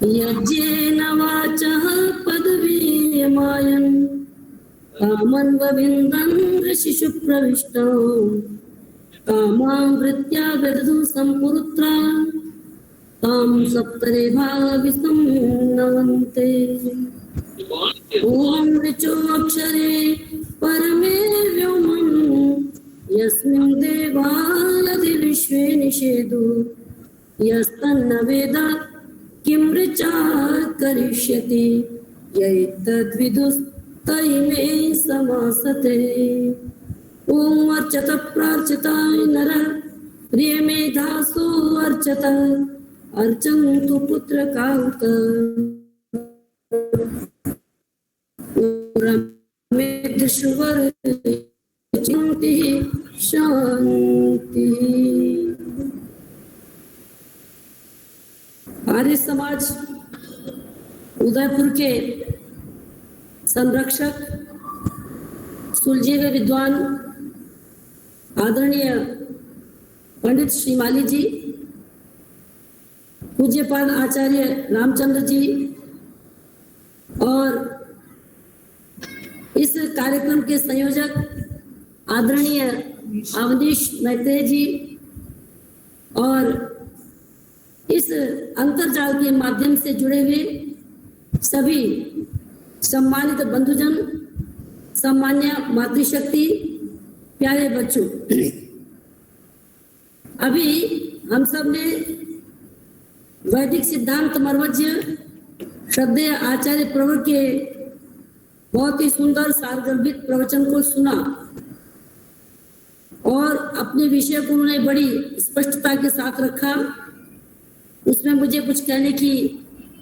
यज्ञेन वाचः पदवीयमायन् कामन्वविन्दन् ऋषिषु कामां वृत्त्या व्यदधु सम्पुरुत्रा तां सप्तरेभाविसं नवन्ते। ॐ ऋचोऽक्षरे परमे व्योमन् यस्मिन् देवादि विश्वे निषेदो यस्तन्न वेद किं ऋचा करिष्यति यैतद्विदुस्तैमे समासते। ॐ अर्चत प्रार्चिताय नरः प्रियमेधासो अर्चत अर्चन्तु पुत्रकान्त चिंति शांति। आर्य समाज उदयपुर के संरक्षक सुलझे हुए विद्वान आदरणीय पंडित श्री माली जी, पूज्यपाद आचार्य रामचंद्र जी और इस कार्यक्रम के संयोजक आदरणीय अवनीश मैत्रेय जी और इस अंतरजाल के माध्यम से जुड़े हुए सभी सम्मानित बंधुजन, सम्मान्य मातृशक्ति, प्यारे बच्चों, अभी हम सब ने वैदिक सिद्धांत मर्मज्ञ श्रद्धेय आचार्य प्रवर के बहुत ही सुंदर सारगर्भित प्रवचन को सुना और अपने विषय को उन्होंने बड़ी स्पष्टता के साथ रखा। उसमें मुझे कुछ कहने की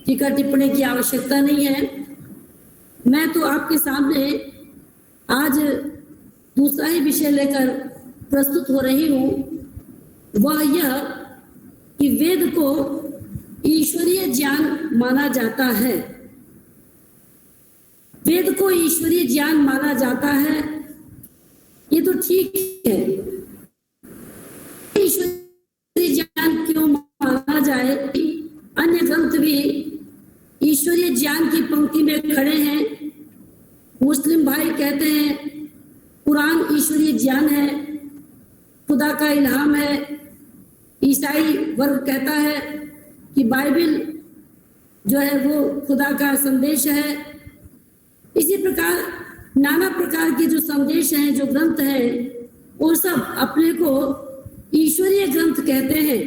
टीका टिप्पणी की आवश्यकता नहीं है। मैं तो आपके सामने आज दूसरा ही विषय लेकर प्रस्तुत हो रही हूँ, वह यह कि वेद को ईश्वरीय ज्ञान माना जाता है। वेद को ईश्वरीय ज्ञान माना जाता है, ये तो ठीक है। ईश्वरीय ज्ञान क्यों माना जाए? अन्य ग्रंथ भी ईश्वरीय ज्ञान की पंक्ति में खड़े हैं। मुस्लिम भाई कहते हैं कुरान ईश्वरीय ज्ञान है, खुदा का इल्हाम है। ईसाई वर्ग कहता है कि बाइबल जो है वो खुदा का संदेश है। इसी प्रकार नाना प्रकार के जो संदेश हैं, जो ग्रंथ हैं, वो सब अपने को ईश्वरीय ग्रंथ कहते हैं।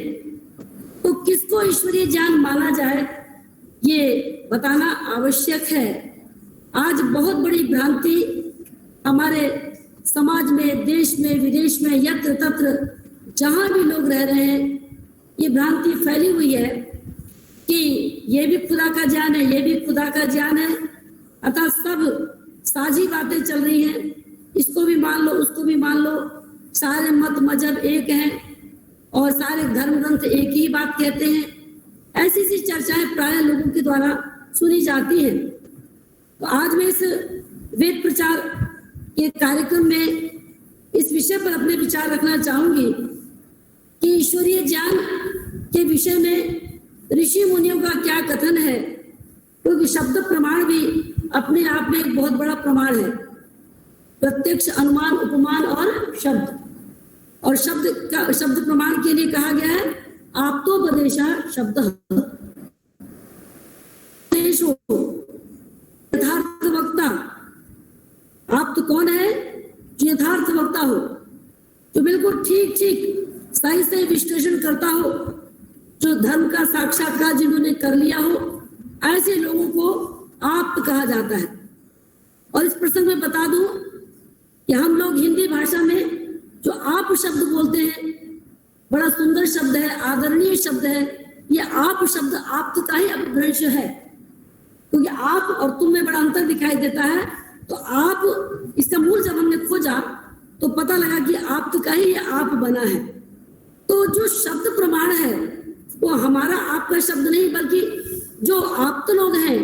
तो किसको ईश्वरीय ज्ञान माना जाए, ये बताना आवश्यक है। आज बहुत बड़ी भ्रांति हमारे समाज में, देश में, विदेश में, यत्र तत्र जहां भी लोग रह रहे हैं, ये भ्रांति फैली हुई है कि ये भी खुदा का ज्ञान है, ये भी खुदा का ज्ञान है, अर्थात सब साझी बातें चल रही हैं। इसको भी मान लो, उसको भी मान लो, सारे मत मजहब एक हैं और सारे धर्म ग्रंथ एक ही बात कहते हैं। ऐसी सी चर्चाएं प्राय लोगों के द्वारा सुनी जाती हैं। तो आज मैं इस वेद प्रचार के कार्यक्रम में इस विषय पर अपने विचार रखना चाहूंगी कि ईश्वरीय ज्ञान के विषय में ऋषि मुनियों का क्या कथन है, क्योंकि शब्द प्रमाण भी अपने आप में एक बहुत बड़ा प्रमाण है। प्रत्यक्ष, अनुमान, उपमान और शब्द। और शब्द प्रमाण के लिए कहा गया है आप तो बदेशा शब्द यथार्थ वक्ता। आप तो कौन है? यथार्थ वक्ता हो, जो बिल्कुल ठीक ठीक सही सही विश्लेषण करता हो, जो धर्म का साक्षात्कार जिन्होंने कर लिया हो, ऐसे लोगों को आप कहा जाता है। और इस प्रसंग में बता दूं कि हम लोग हिंदी भाषा में जो आप शब्द बोलते हैं, बड़ा सुंदर शब्द है, आदरणीय शब्द है। ये आप शब्द आप का ही अपभ्रंश है, क्योंकि आप और तुम में बड़ा अंतर दिखाई देता है। तो आप, इसका मूल जब हमने खोजा तो पता लगा कि आप का ही आप बना है। तो जो शब्द प्रमाण है वो हमारा आपका शब्द नहीं, बल्कि जो आप तो लोग हैं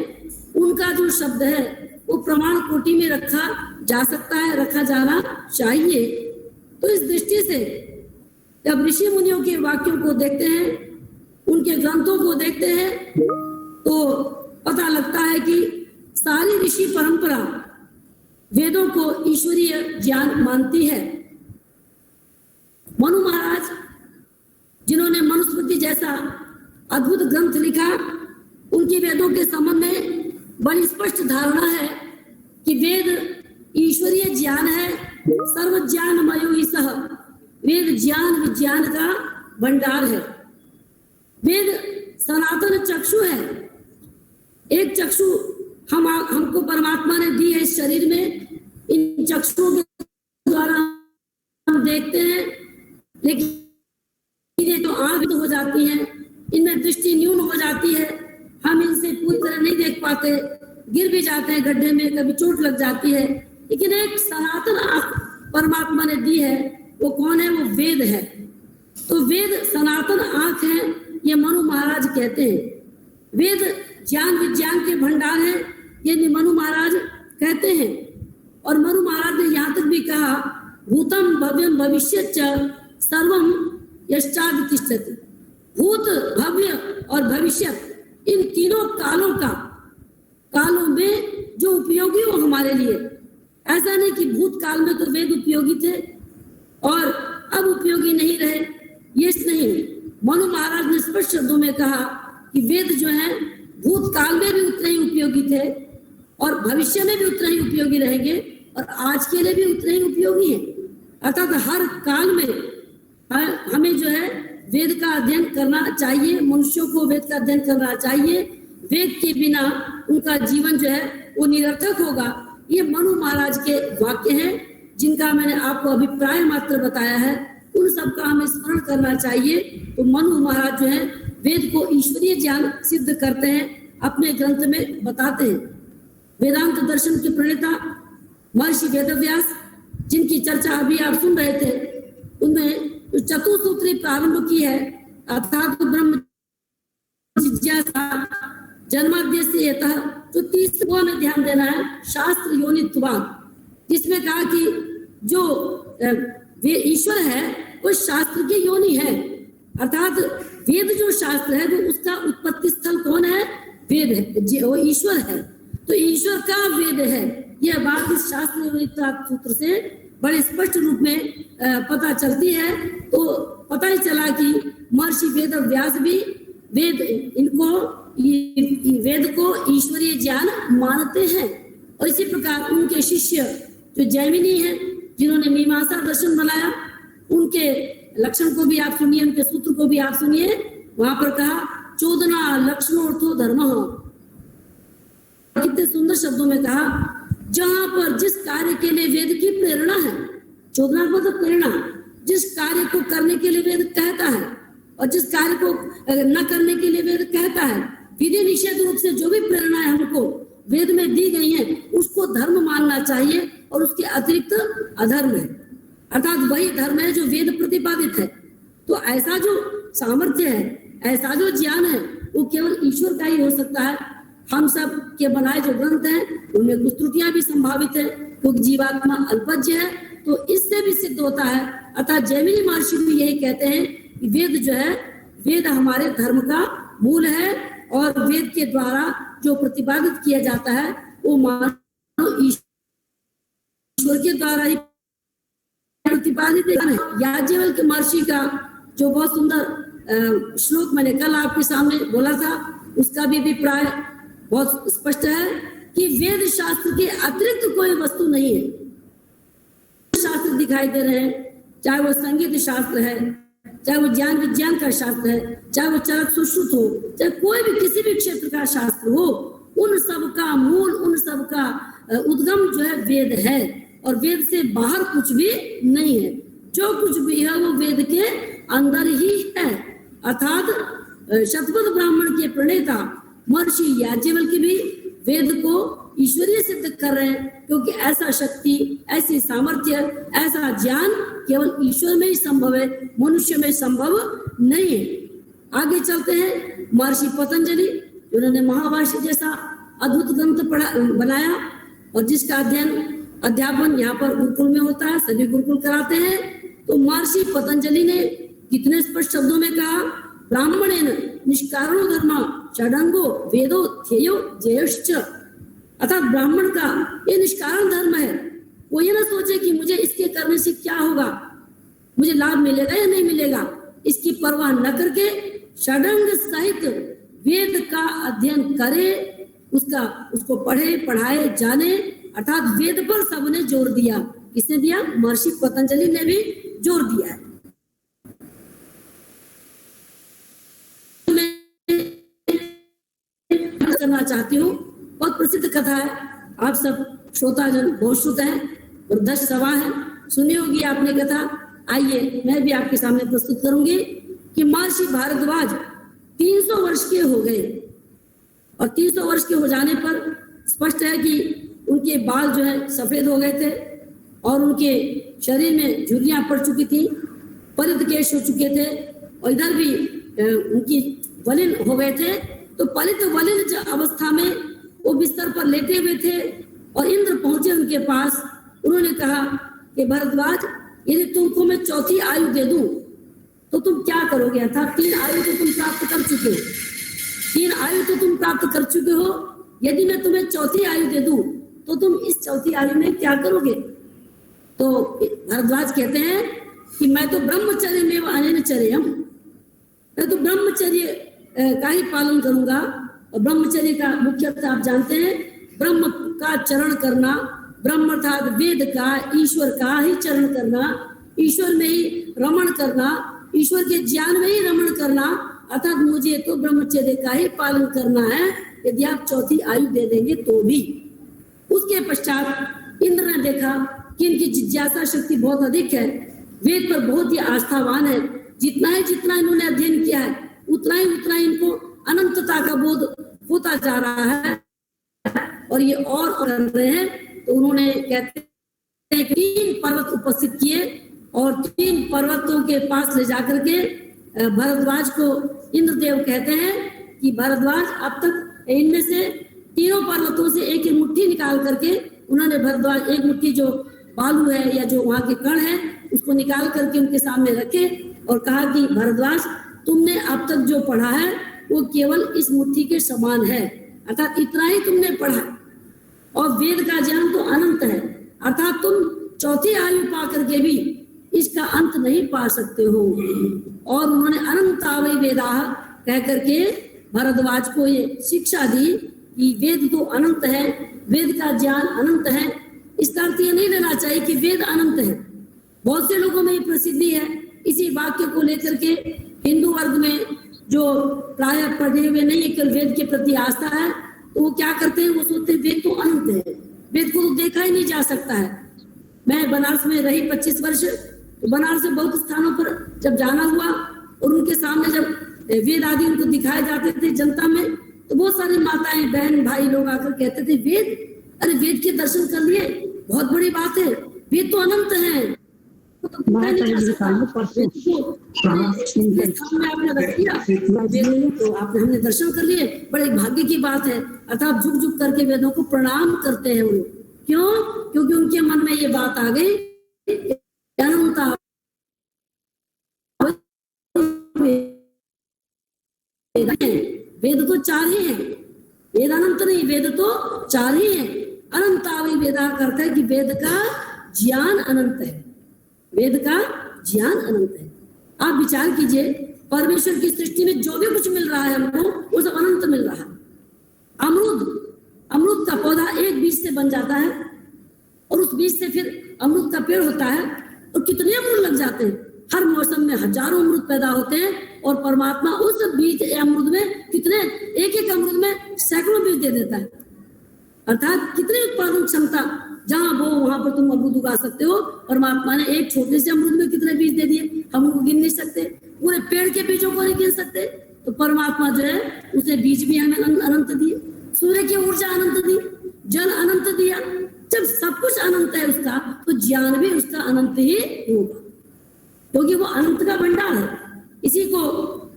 उनका जो शब्द है वो प्रमाण कोटि में रखा जा सकता है, रखा जाना चाहिए। तो इस दृष्टि से जब ऋषि मुनियों के वाक्यों को देखते हैं, उनके ग्रंथों को देखते हैं, तो तो पता लगता है कि सारी ऋषि परंपरा वेदों को ईश्वरीय ज्ञान मानती है। मनु महाराज जिन्होंने मनुस्मृति जैसा अद्भुत ग्रंथ लिखा, उनकी वेदों के संबंध में बड़ी स्पष्ट धारणा है कि वेद ईश्वरीय ज्ञान है। सर्व ज्ञानमयो ही सह, वेद ज्ञान विज्ञान का भंडार है। वेद सनातन चक्षु है। एक चक्षु हमको परमात्मा ने दी है इस शरीर में। इन चक्षुओं के द्वारा हम देखते हैं, लेकिन ये तो आंख हो जाती है, इनमें दृष्टि न्यून हो जाती है, हम इनसे पूरी तरह नहीं देख पाते, गिर भी जाते हैं गड्ढे में, कभी चोट लग जाती है। लेकिन एक सनातन आंख परमात्मा ने दी है, वो कौन है? वो वेद है। तो वेद सनातन आंख है, ये मनु महाराज कहते हैं। वेद ज्ञान विज्ञान के भंडार है, ये मनु महाराज कहते हैं। और मनु महाराज ने यहाँ तक भी कहा, भूतम भव्यम भविष्यच्च सर्वम यश्चादि तिष्ठति। भूत, भव्य और भविष्य, इन तीनों कालों में जो उपयोगी हो हमारे लिए। ऐसा नहीं कि भूतकाल में तो वेद उपयोगी थे और अब उपयोगी नहीं रहे, ये नहीं। मनु महाराज ने स्पष्ट शब्दों में कहा कि वेद जो है भूतकाल में भी उतने ही उपयोगी थे और भविष्य में भी उतने ही उपयोगी रहेंगे और आज के लिए भी उतने ही उपयोगी है। अर्थात हर काल में हमें जो है वेद का अध्ययन करना चाहिए। मनुष्यों को वेद का अध्ययन करना चाहिए। वेद के बिना उनका जीवन जो है वो निरर्थक होगा। ये मनु महाराज के वाक्य हैं, जिनका मैंने आपको अभिप्राय मात्र बताया है। उन सबका हमें स्मरण करना चाहिए। तो मनु महाराज जो है वेद को ईश्वरीय ज्ञान सिद्ध करते हैं, अपने ग्रंथ में बताते हैं। वेदांत दर्शन के प्रणेता महर्षि वेदव्यास, जिनकी चर्चा अभी आप सुन रहे थे, उनमें चतुसूत्री प्रारंभ की है, अर्थात ब्रह्म जिज्ञासा जन्माद्यस्यतः। जो 30वां में ध्यान देना है, शास्त्र योनित्वाद, जिसमें कहा कि जो वे ईश्वर है वो शास्त्र की योनि है। अर्थात वेद जो शास्त्र है वो उसका उत्पत्ति स्थल कौन है? वेद है, वो ईश्वर है। तो ईश्वर का वेद है, यह बात इस शास्त्र योनित्वाद सूत्र से बड़े स्पष्ट रूप में पता चलती है। तो पता ही चला कि महर्षि वेद व्यास भी वेद को ईश्वरीय ज्ञान मानते हैं। और इसी प्रकार उनके शिष्य जो जैमिनी हैं, जिन्होंने मीमांसा दर्शन बनाया, उनके लक्षण को भी आप सुनिए, उनके सूत्र को भी आप सुनिए। वहां पर कहा, चोदना लक्षणोर्थो धर्म। कितने सुंदर शब्दों में कहा, जहां पर जिस कार्य के लिए वेद की प्रेरणा है, चोदना मतलब प्रेरणा, जिस कार्य को करने के लिए वेद कहता है और जिस कार्य को न करने के लिए वेद कहता है, विधि निषेध रूप से जो भी प्रेरणा है हमको वेद में दी गई है, उसको धर्म मानना चाहिए और उसके अतिरिक्त अधर्म है। अर्थात वही धर्म है जो वेद प्रतिपादित है। तो ऐसा जो सामर्थ्य है, ऐसा जो ज्ञान है, वो केवल ईश्वर का ही हो सकता है। हम सब के बनाए जो ग्रंथ हैं उनमें कुछ त्रुटियां भी संभावित है, क्योंकि जीवात्मा अल्पज्ञ है। तो इससे भी सिद्ध होता है। अर्थात जैमिनी महर्षि भी यही कहते हैं कि वेद जो है, वेद हमारे धर्म का मूल है और वेद के द्वारा जो प्रतिपादित किया जाता है वो मानव ईश्वर के द्वारा ही प्रतिपादित है। याज्ञवल्क्य महर्षि का जो बहुत सुंदर श्लोक मैंने कल आपके सामने बोला था, उसका भी अभिप्राय बहुत स्पष्ट है कि वेद शास्त्र के अतिरिक्त कोई वस्तु नहीं है। शास्त्र दिखाई दे रहे हैं, चाहे वो संगीत शास्त्र है, चाहे वो ज्ञान विज्ञान का शास्त्र है, चाहे वो चरक सुश्रुत हो, चाहे कोई भी किसी भी क्षेत्र का शास्त्र हो, उन सब का मूल, उन सब का उद्गम जो है वेद है। और वेद से बाहर कुछ भी नहीं है। जो कुछ भी है वो वेद के अंदर ही है। अर्थात शतपथ ब्राह्मण के प्रणेता महर्षि याज्ञवल्क्य भी वेद को ईश्वरीय सिद्ध कर रहे हैं, क्योंकि ऐसा शक्ति, ऐसी सामर्थ्य, ऐसा ज्ञान केवल ईश्वर में ही संभव है, मनुष्य में संभव नहीं है। आगे चलते हैं। महर्षि पतंजलि, जिन्होंने महाभाष्य जैसा अद्भुत ग्रंथ बनाया और जिसका अध्यापन यहाँ पर गुरुकुल में होता है, सभी गुरुकुल कराते हैं। तो महर्षि पतंजलि ने कितने स्पष्ट शब्दों में कहा, ब्राह्मणेन निष्कारणो धर्म षडंगो वेदो ध्येयो जयश्च। अर्थात ब्राह्मण का ये निष्कारण धर्म है। वो ये ना सोचे कि मुझे इसके करने से क्या होगा, मुझे लाभ मिलेगा या नहीं मिलेगा, इसकी परवाह न करके षडंग सहित वेद का अध्ययन करे, उसको पढ़े पढ़ाए जाने। अर्थात वेद पर सबने जोर दिया। किसने दिया? महर्षि पतंजलि ने भी जोर दिया है। करना चाहती हूँ, बहुत प्रसिद्ध कथा है, आप सब श्रोताजन बहुत श्रुत है और 10 सवा है, सुनी होगी आपने कथा। आइए मैं भी आपके सामने प्रस्तुत करूंगी कि महर्षि भारद्वाज 300 वर्ष के हो गए और 300 वर्ष के हो जाने पर स्पष्ट है कि उनके बाल जो है सफेद हो गए थे और उनके शरीर में झुर्रियां पड़ चुकी थी, परिध केश हो चुके थे और इधर भी उनकी वलिन हो गए थे। तो पलित वलिन अवस्था में वो बिस्तर पर लेटे हुए थे और इंद्र पहुंचे उनके पास। उन्होंने कहा कि भरद्वाज, यदि तुमको मैं चौथी आयु दे दूं तो तुम क्या करोगे? अर्थात 3 आयु तो तुम प्राप्त कर चुके हो, 3 आयु तो तुम प्राप्त कर चुके हो, यदि मैं तुम्हें चौथी आयु दे दूं तो तुम इस चौथी आयु में क्या करोगे? तो भरद्वाज कहते हैं कि मैं तो ब्रह्मचर्य में अनेनचर्यम, मैं तो ब्रह्मचर्य का ही पालन करूंगा। और ब्रह्मचर्य का मुख्यतः आप जानते हैं, ब्रह्म का चरण करना, ब्रह्म अर्थात वेद का, ईश्वर का ही चरण करना, ईश्वर में ही रमण करना, ईश्वर के ज्ञान में ही रमण करना। अर्थात मुझे तो ब्रह्मचर्य का ही पालन करना है, यदि आप चौथी आयु दे देंगे तो भी। उसके पश्चात इंद्र ने देखा कि इनकी जिज्ञासा शक्ति बहुत अधिक है, वेद पर बहुत ही आस्थावान है, जितना इन्होंने अध्ययन किया है उतना ही इनको अनंतता का बोध होता जा रहा है और ये और कर रहे हैं। तो उन्होंने कहते हैं कि 3 पर्वत उपस्थित किए और 3 पर्वतों के पास ले जाकर के भरद्वाज को इंद्रदेव कहते हैं कि भरद्वाज, अब तक इनमें से तीनों पर्वतों से एक मुट्ठी निकाल करके उन्होंने भरद्वाज एक मुट्ठी जो बालू है या जो वहां के कण है उसको निकाल करके उनके सामने रखे और कहा कि भरद्वाज, तुमने अब तक जो पढ़ा है वो केवल इस मुट्ठी के समान है, अर्थात इतना ही तुमने पढ़ा और वेद का ज्ञान तो अनंत है, अर्थात तुम चौथी आयु पा करके भी इसका अंत नहीं पा सकते हो। और उन्होंने अनंतावै वेदा कह करके भरद्वाज को ये शिक्षा दी कि वेद तो अनंत है, वेद का ज्ञान अनंत है। इसका अर्थ ये नहीं लेना चाहिए कि वेद अनंत है। बहुत से लोगों में ये प्रसिद्धि है, इसी वाक्य को लेकर के हिंदू वर्ग में जो प्राय पढ़े हुए नहीं है, केवल वेद के प्रति आस्था है, तो वो क्या करते हैं, वो सोचते हैं वेद तो अनंत है, वेद को तो देखा ही नहीं जा सकता है। मैं बनारस में रही 25 वर्ष, तो बनारस में बहुत स्थानों पर जब जाना हुआ और उनके सामने जब वेद आदि उनको दिखाए जाते थे जनता में, तो बहुत सारी माताएं बहन भाई लोग आकर कहते थे वेद, अरे वेद के दर्शन कर लिए, बहुत बड़ी बात है, वेद तो अनंत है, तो आपने रख दिया, तो आपने हमने दर्शन कर लिए, बड़े भाग्य की बात है। अर्थात झुक झुक करके वेदों को प्रणाम करते हैं वो लोग। क्यों? क्योंकि उनके मन में ये बात आ गई, अनंत वेद तो 4 ही है, वेद अनंत नहीं, वेद तो 4 ही है। अनंतावै वेदा करता है कि वेद का ज्ञान अनंत है, वेद का ज्ञान अनंत है। आप विचार कीजिए, परमेश्वर की सृष्टि में जो भी कुछ मिल रहा है हमको वो सब अनंत मिल रहा है। अमरूद का पौधा एक बीज से बन जाता है और उस बीज से फिर अमरूद का पेड़ होता है और कितने अमरूद लग जाते हैं, हर मौसम में हजारों अमरूद पैदा होते हैं और परमात्मा उस बीज अमरूद में कितने, एक अमरूद में सैकड़ों बीज दे देता है। अर्थात कितनी उत्पादन क्षमता, जहां वो वहां पर तुम अमरूद उगा सकते हो। परमात्मा ने एक छोटे से अमरूद में कितने बीज दे दिए, हम उनको गिन नहीं सकते, पूरे पेड़ के बीजों को नहीं गिन सकते। तो परमात्मा जो है उसने बीज भी हमें अनंत दिए, सूर्य की ऊर्जा अनंत दी, जल अनंत दिया। जब सब कुछ अनंत है उसका, तो ज्ञान भी उसका अनंत ही होगा, क्योंकि वो अनंत का भंडार है। इसी को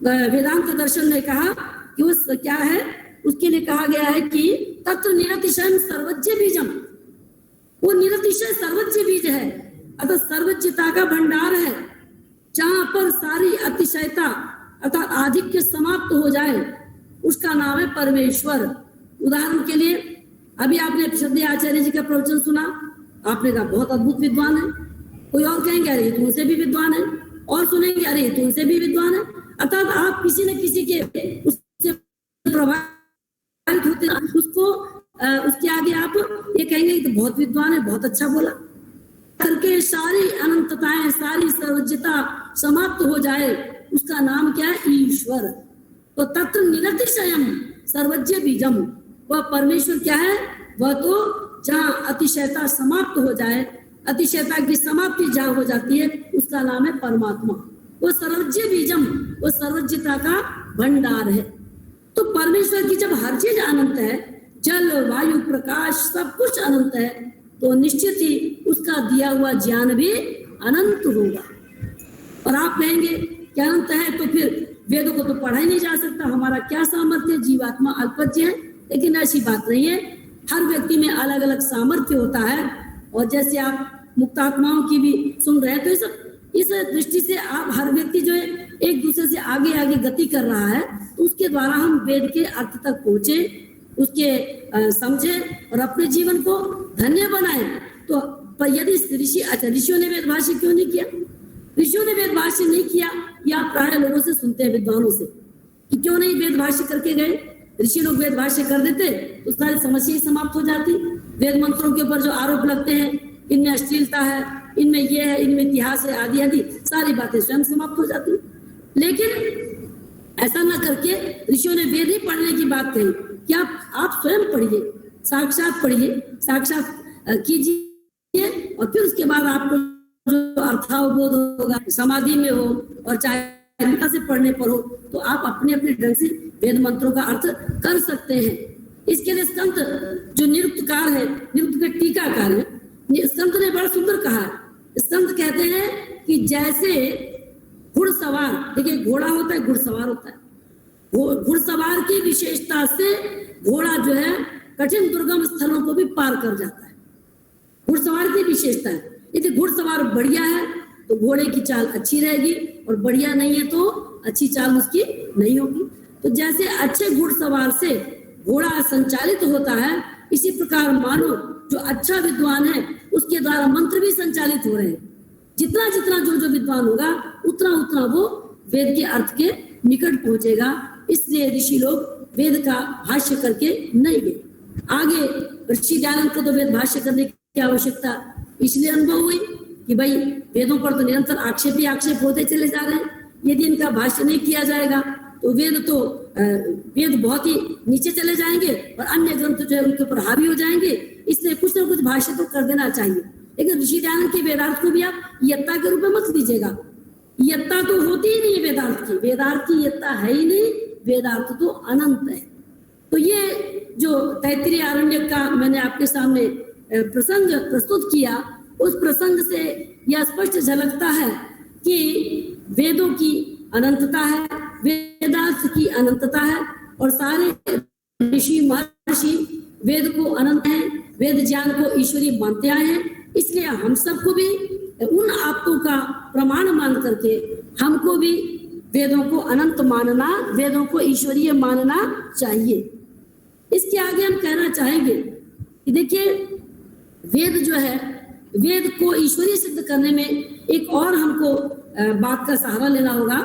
वेदांत दर्शन ने कहा कि वो क्या है, उसके लिए कहा गया है कि तत्र निरतिशय सर्वज्ञ बीजम, वो निरतिशय सर्वज्ञ बीज है, अतः सर्वज्ञता का भंडार है, जहां पर सारी अतिशयता अर्थात आधिक्य समाप्त हो जाए, उसका नाम है परमेश्वर। उदाहरण के लिए अभी आपने श्रद्धेय आचार्य जी का प्रवचन सुना, आपने कहा बहुत अद्भुत विद्वान है। कोई और कहेंगे अरे तो उनसे भी विद्वान है, और सुनेंगे अरे तो उनसे भी विद्वान है। अर्थात आप किसी न किसी के उससे प्रभावित होते हैं, उसको उसके आगे आप ये कहेंगे कि तो बहुत विद्वान है, बहुत अच्छा बोला करके सारी अनंतताएं, सारी सर्वज्ञता समाप्त हो जाए, उसका नाम क्या है? ईश्वर। तो तत्र निरतिशयम सर्वज्ञ बीजम, वह परमेश्वर क्या है? वह तो जहाँ अतिशयता समाप्त हो जाए, अतिशयता की समाप्ति जहाँ हो जाती है, उसका नाम है परमात्मा। वो सर्वज्ञ बीजम, वो सर्वज्ञता का भंडार है। तो परमेश्वर की जब हर चीज अनंत है, जल वायु प्रकाश सब कुछ अनंत है, तो निश्चित ही उसका दिया हुआ ज्ञान भी अनंत होगा। और आप कहेंगे कि अनंत है तो फिर वेदों को तो पढ़ा ही नहीं जा सकता, हमारा क्या सामर्थ्य, जीवात्मा अल्पज्ञ है। लेकिन ऐसी बात नहीं है, हर व्यक्ति में अलग अलग सामर्थ्य होता है। और जैसे आप मुक्तात्माओं की भी सुन रहे हैं, तो इस दृष्टि से आप हर व्यक्ति जो है एक दूसरे से आगे आगे गति कर रहा है, तो उसके द्वारा हम वेद के अर्थ तक पहुंचे, उसके समझे और अपने जीवन को धन्य बनाए। तो पर यदि ऋषियों ने वेद भाष्य क्यों नहीं किया? ऋषियों ने वेद भाष्य नहीं किया, या प्राय लोगों से सुनते हैं, विद्वानों से, कि क्यों नहीं वेद भाष्य करके गए। ऋषि लोग वेद भाष्य कर देते तो सारी समस्या ही समाप्त हो जाती। वेद मंत्रों के ऊपर जो आरोप लगते हैं, इनमें अश्लीलता है, इनमें ये है, इनमें इतिहास है, आदि आदि सारी बातें स्वयं समाप्त हो जाती। लेकिन ऐसा न करके ऋषियों ने वेद ही पढ़ने की बात कही कि आप स्वयं पढ़िए, साक्षात पढ़िए, साक्षात कीजिए, और फिर उसके बाद आपको जो अर्थावबोध होगा, समाधि में हो और चाहे से पढ़ने पर हो, तो आप अपने अपने ढंग से वेद मंत्रों का अर्थ कर सकते हैं। इसके लिए संत जो निरुक्तकार है, निरुक्त के टीकाकार है, संत ने बड़ा सुंदर कहा। संत कहते हैं कि जैसे घुड़सवार, देखिए घोड़ा होता है, घुड़सवार होता है। घुड़सवार की विशेषता से घोड़ा जो है कठिन दुर्गम स्थलों को भी पार कर जाता है। घुड़सवार की विशेषता है। यदि घुड़सवार बढ़िया है तो घोड़े की चाल अच्छी रहेगी, और बढ़िया नहीं है तो अच्छी चाल उसकी नहीं होगी। तो जैसे अच्छे घुड़सवार से घोड़ा संचालित होता है, इसी प्रकार मानो जो अच्छा विद्वान है उसके द्वारा मंत्र भी संचालित हो रहे हैं। जितना जितना जो विद्वान होगा, उतना उतना वो वेद के अर्थ के निकट पहुंचेगा। इसलिए ऋषि लोग वेद का भाष्य करके नहीं गए आगे। ऋषि दयानंद को तो वेद भाष्य करने की आवश्यकता इसलिए अनुभव हुई कि भाई वेदों पर तो निरंतर आक्षेप ही आक्षेप होते चले जा रहे हैं। यदि इनका भाष्य नहीं किया जाएगा तो वेद बहुत ही नीचे चले जाएंगे और अन्य ग्रंथ जो है उनके ऊपर हावी हो जाएंगे। इसलिए कुछ ना कुछ भाष्य तो कर देना चाहिए। लेकिन ऋषि दयानंद के वेदार्थ को भी आप यत्ता के रूप में मत लीजिएगा। यत्ता तो होती ही नहीं है वेदार्थ की, वेदार्थ की यत्ता है ही नहीं, वेदार्थ तो अनंत है। तो ये जो तैत्तिरीय आरण्यक का मैंने आपके सामने प्रसंग प्रस्तुत किया, उस प्रसंग से यह स्पष्ट झलकता है कि वेदों की अनंतता है, वेदार्थ की अनंतता है, और सारे ऋषि महर्षि वेद को अनंत है, वेद ज्ञान को ईश्वरीय मानते आए हैं। इसलिए हम सबको भी उन आप्तों का प्रमाण मान करके हमको भी वेदों को अनंत मानना, वेदों को ईश्वरीय मानना चाहिए। इसके आगे हम कहना चाहेंगे कि देखिए वेद जो है, वेद को ईश्वरीय सिद्ध करने में एक और हमको बात का सहारा लेना होगा।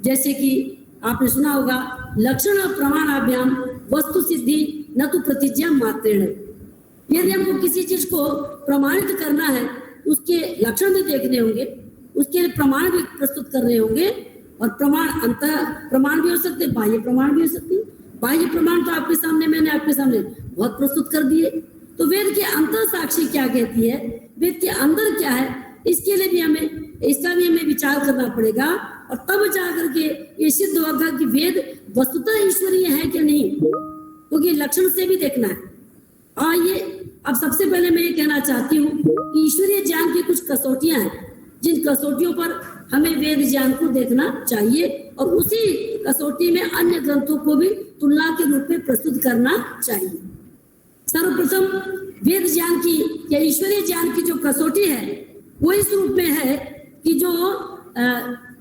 जैसे कि आपने सुना होगा, लक्षण प्रमाणाभ्याम वस्तु सिद्धि न तो प्रतिज्ञा मात्रेण। यदि हमको किसी चीज को प्रमाणित करना है, उसके लक्षण भी देखने होंगे, उसके लिए प्रमाण भी प्रस्तुत करने होंगे। और प्रमाण अंतः प्रमाण भी हो सकते, बाह्य प्रमाण भी हो सकते। बाह्य प्रमाण तो मैंने आपके सामने बहुत प्रस्तुत कर दिए। तो वेद के अंतर साक्षी क्या कहती है, वेद के अंदर क्या है, इसके लिए भी हमें विचार करना पड़ेगा। और तब जाकर के ये सिद्ध होगा कि वेद वस्तुतः ईश्वरीय है कि नहीं, क्योंकि लक्षण से भी देखना है। आइए अब सबसे पहले मैं ये कहना चाहती हूँ, ईश्वरीय ज्ञान की कुछ कसौटियां हैं, जिन कसौटियों पर हमें वेद ज्ञान को देखना चाहिए, और उसी कसौटी में अन्य ग्रंथों को भी तुलना के रूप में प्रस्तुत करना चाहिए। सर्वप्रथम वेद ज्ञान की या ईश्वरीय ज्ञान की जो कसौटी है वो इस रूप में है कि जो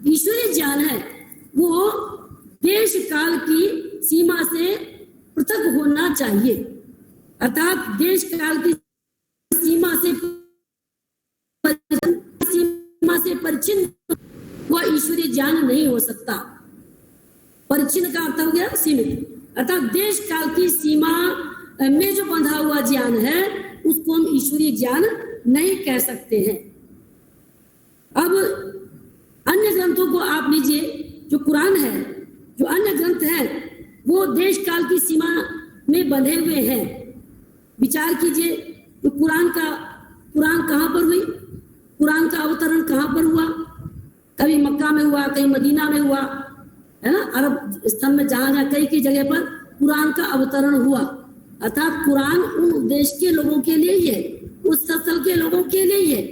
ईश्वरीय ज्ञान है वो देश काल की सीमा से पृथक होना चाहिए, अर्थात देश काल की सीमा से परिचिन्न वह ईश्वरीय ज्ञान नहीं हो सकता। परिचिन्न का अर्थ हो गया सीमित, अर्थात देश काल की सीमा में जो बंधा हुआ ज्ञान है उसको हम ईश्वरीय ज्ञान नहीं कह सकते हैं। अब अन्य ग्रंथों को आप लीजिए, जो कुरान है, जो अन्य ग्रंथ है वो देश काल की सीमा में बंधे हुए हैं। विचार कीजिए, तो कुरान कहाँ पर हुई, कुरान का अवतरण कहाँ पर हुआ? कभी मक्का में हुआ, कहीं मदीना में हुआ, है ना, अरब स्थल में जहाँ कई जगह पर कुरान का अवतरण हुआ। अर्थात कुरान उन देश के लोगों के लिए ही है, उस स्थल के लोगों के लिए ही है,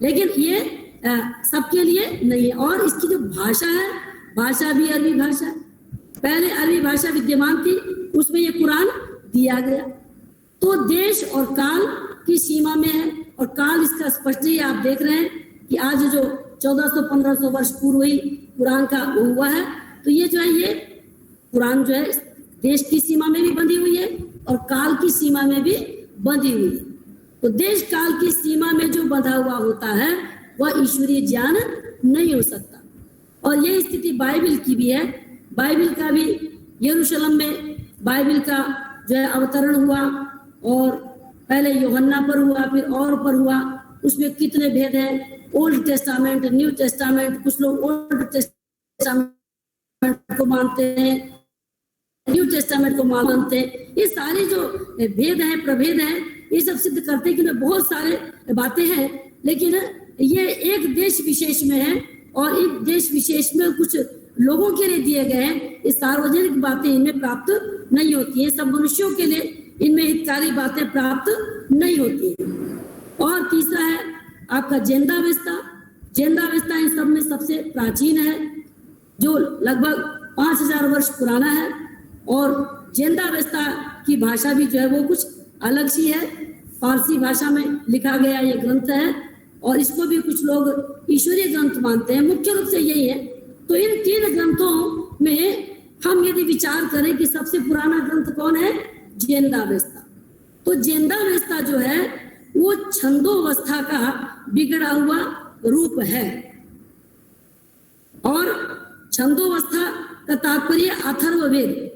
लेकिन ये सबके लिए नहीं है। और इसकी जो भाषा है, भाषा भी अरबी भाषा, पहले अरबी भाषा विद्यमान थी, उसमें ये कुरान दिया गया। तो देश और काल की सीमा में है, और काल इसका स्पष्ट ही आप देख रहे हैं कि आज जो 1400-1500 वर्ष पूर्व ही कुरान का हुआ है, तो ये जो है, ये कुरान जो है देश की सीमा में भी बंधी हुई है और काल की सीमा में भी बंधी हुई है। तो देश काल की सीमा में जो बंधा हुआ होता है वह ईश्वरीय ज्ञान नहीं हो सकता। और ये स्थिति बाइबिल की भी है। बाइबिल का भी यरूशलेम में बाइबिल का जो है अवतरण हुआ, और पहले यूहन्ना पर हुआ, फिर और पर हुआ। उसमें कितने भेद हैं, ओल्ड टेस्टामेंट, न्यू टेस्टामेंट। कुछ लोग ओल्ड टेस्टामेंट को मानते हैं, न्यू टेस्टामेंट को मानते हैं। ये सारे जो भेद हैं, प्रभेद हैं, ये सब सिद्ध करते हैं कि बहुत सारे बातें हैं, लेकिन ये एक देश विशेष में है, और एक देश विशेष में कुछ लोगों के लिए दिए गए हैं। ये सार्वजनिक बातें इनमें प्राप्त नहीं होती है, सब मनुष्यों के लिए इनमें हितकारी बातें प्राप्त नहीं होती है। और तीसरा है आपका जेंदावेस्ता। जेंदावेस्ता इन सब में सबसे प्राचीन है, जो लगभग 5000 वर्ष पुराना है। और जेंदावेस्ता की भाषा भी जो है वो कुछ अलग सी है, फारसी भाषा में लिखा गया ये ग्रंथ है, और इसको भी कुछ लोग ईश्वरीय ग्रंथ मानते हैं। मुख्य रूप से यही है। तो इन 3 ग्रंथों में हम यदि विचार करें कि सबसे पुराना ग्रंथ कौन है, जेंदावेस्ता। तो जेंदावेस्ता जो है वो छंदोवस्था का बिगड़ा हुआ रूप है। और छंदोवस्था का तात्पर्य अथर्ववेद।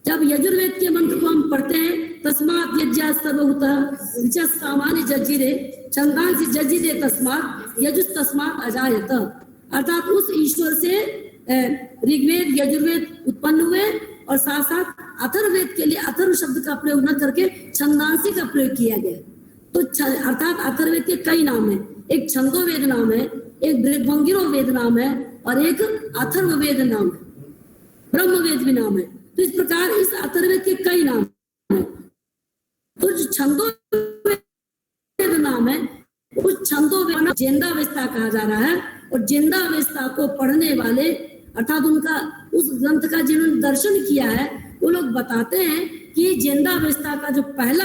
जब यजुर्वेद के मंत्र को हम पढ़ते हैं, तस्मात् यज्ञा सर्वभूतः सामान्य जज्जिरे छंदांसि जज्जिरे तस्मात् यजुस् तस्मात् अजायत। अर्थात उस ईश्वर से ऋग्वेद, यजुर्वेद उत्पन्न हुए, और साथ साथ अथर्ववेद के लिए अथर्व शब्द का प्रयोग न करके छंदांसी का प्रयोग किया गया। तो अर्थात अथर्ववेद के कई नाम है, एक छंदोवेद नाम है, एक बृहद्वंगिरो वेद नाम है, और एक अथर्ववेद नाम है, ब्रह्मवेद भी नाम है। तो इस प्रकार इस अथर्ववेद के कई नाम है। तो जो छंदोवेद नाम है, उस छंदोवेद जेंदावेस्ता कहा जा रहा है। और जेंदावेस्ता को पढ़ने वाले, अर्थात उनका उस ग्रंथ का जिन्होंने दर्शन किया है, वो लोग बताते हैं कि जेंदावेस्ता का जो पहला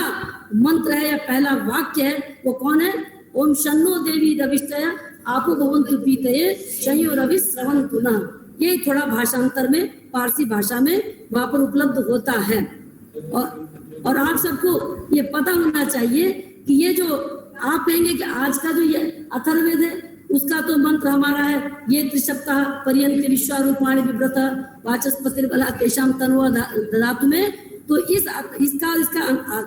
मंत्र है या पहला वाक्य है वो कौन है, ओम शन्नो देवी रविष्टया आपो भवन्तु पीतये शयो रवि श्रवन्तु नः। ये थोड़ा भाषांतर में पारसी भाषा में वहां पर उपलब्ध होता है। और आप सबको ये पता होना चाहिए कि ये जो आप कहेंगे कि आज का जो ये अथर्ववेद है, उसका तो मंत्र हमारा है, ये त्रिसप्ताह पर्यंत विश्वारूपाणि बिभ्रत वाचस्पतिर्बला तेषां तन्वा ददातु में। तो इसका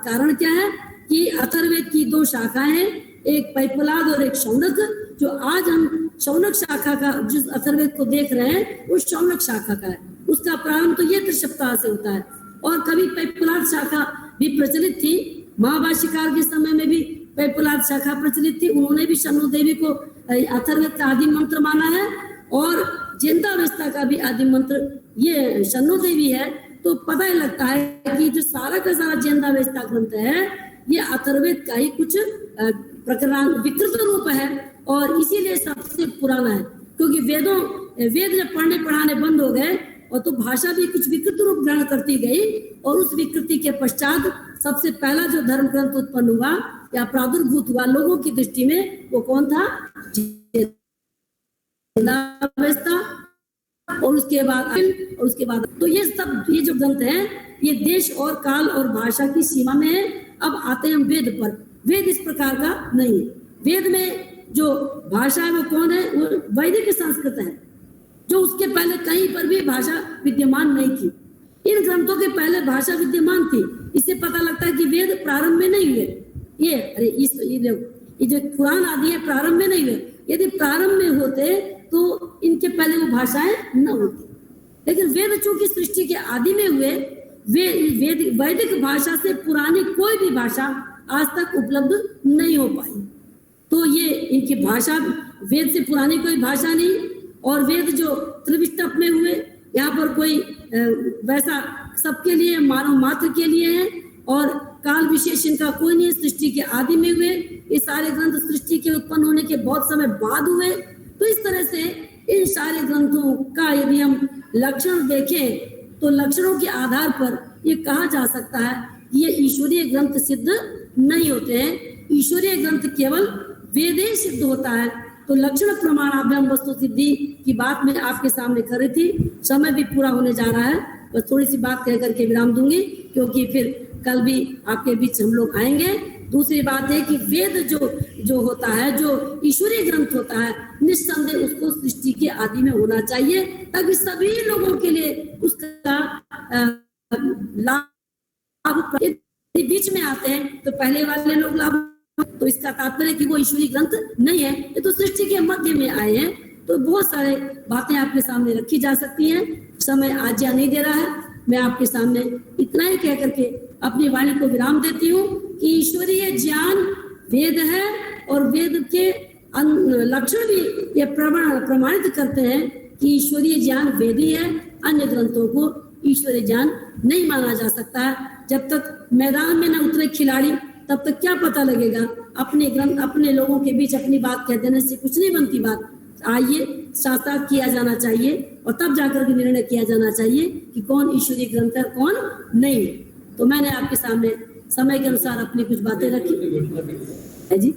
कारण क्या है कि अथर्ववेद की 2 शाखाएं हैं, एक पैपलाद और एक शौनक। जो आज हम शौनक शाखा का, जिस अथर्ववेद को देख रहे हैं, उस शौनक शाखा का है। उसका प्रारंभ तो ये त्रिसप्ताह से होता है। और कभी पैपलाद शाखा भी प्रचलित थी, महाभाष्यकार के समय में भी पैपलाद शाखा प्रचलित थी। उन्होंने भी शन्नो देवी को अथर्ववेद का आदि मंत्र माना है, और जेंदावेस्ता का भी आदि मंत्र ये शन्नो देवी है। तो पता ही लगता है कि जो सारा का सारा जेंदावेस्ता ग्रंथ है, ये अथर्ववेद का ही कुछ प्रकरण विकृत रूप है, और इसीलिए सबसे पुराना है। क्योंकि वेद जब पढ़ने पढ़ाने बंद हो गए, और तो भाषा भी कुछ विकृत रूप ग्रहण करती गई, और उस विकृति के पश्चात सबसे पहला जो धर्म ग्रंथ उत्पन्न हुआ या प्रादुर्भूत हुआ लोगों की दृष्टि में, वो कौन था, जेंदावेस्ता। और उसके बाद तो ये सब, ये जो ग्रंथ हैं ये देश और काल और भाषा की सीमा में है। अब आते हैं हम वेद पर। वेद इस प्रकार का नहीं है। वेद में जो भाषा है वो कौन है? वो वैदिक संस्कृत है, जो उसके पहले कहीं पर भी भाषा विद्यमान नहीं थी। इन ग्रंथों के पहले भाषा विद्यमान थी। इससे पता लगता है कि वेद प्रारंभ में नहीं हुए। ये जो कुरान आदि है प्रारंभ में नहीं हुए। यदि प्रारंभ में होते तो इनके पहले वो भाषाएं न होती। लेकिन वेद चूंकि सृष्टि के आदि में हुए, वैदिक भाषा से पुरानी कोई भी भाषा आज तक उपलब्ध नहीं हो पाई। तो ये इनकी भाषा, वेद से पुरानी कोई भाषा नहीं। और वेद जो त्रिविष्टप में हुए, यहाँ पर कोई वैसा सबके लिए, मानव मात्र के लिए है और काल विशेष इनका कोई नहीं। सृष्टि के आदि में हुए। ये सारे ग्रंथ सृष्टि के उत्पन्न होने के बहुत समय बाद हुए। तो इस तरह से इन सारे ग्रंथों का यदि हम लक्षण देखें तो लक्षणों के आधार पर ये कहा जा सकता है कि ये ईश्वरीय ग्रंथ सिद्ध नहीं होते हैं। ईश्वरीय ग्रंथ केवल वेदे सिद्ध होता है। तो लक्षण प्रमाणाभ्याम वस्तु सिद्धि की बात मैं आपके सामने कर रही थी। समय भी पूरा होने जा रहा है, बस थोड़ी सी बात कह करके विराम दूंगी, क्योंकि फिर कल भी आपके बीच हम लोग आएंगे। दूसरी बात है कि वेद जो होता है, जो ईश्वरीय ग्रंथ होता है, निस्संदेह उसको सृष्टि के आदि में होना चाहिए, ताकि सभी लोगों के लिए उसका लाभ। बीच में आते हैं तो पहले वाले लोग लाभ, तो इसका तात्पर्य कि वो ईश्वरीय ग्रंथ नहीं है। ये तो सृष्टि के मध्य में आए हैं। तो बहुत सारे बातें आपके सामने रखी जा सकती हैं। समय आज्ञा नहीं दे रहा है। मैं आपके सामने इतना ही कह करके अपनी वाणी को विराम देती हूँ कि ईश्वरीय ज्ञान वेद है और वेद के लक्षण भी ये प्रमाणित करते हैं कि ईश्वरीय ज्ञान वेद ही है। अन्य ग्रंथों को ईश्वरीय ज्ञान नहीं माना जा सकता है। जब तक मैदान में न उतरे खिलाड़ी, तब तक क्या पता लगेगा? अपने लोगों के बीच अपनी बात कह देने से कुछ नहीं बनती बात। आइए साथ किया जाना चाहिए और तब जाकर के निर्णय किया जाना चाहिए कि कौन ईश्वरीय ग्रंथ है, कौन नहीं। तो मैंने आपके सामने समय के अनुसार अपनी कुछ बातें रखी है जी।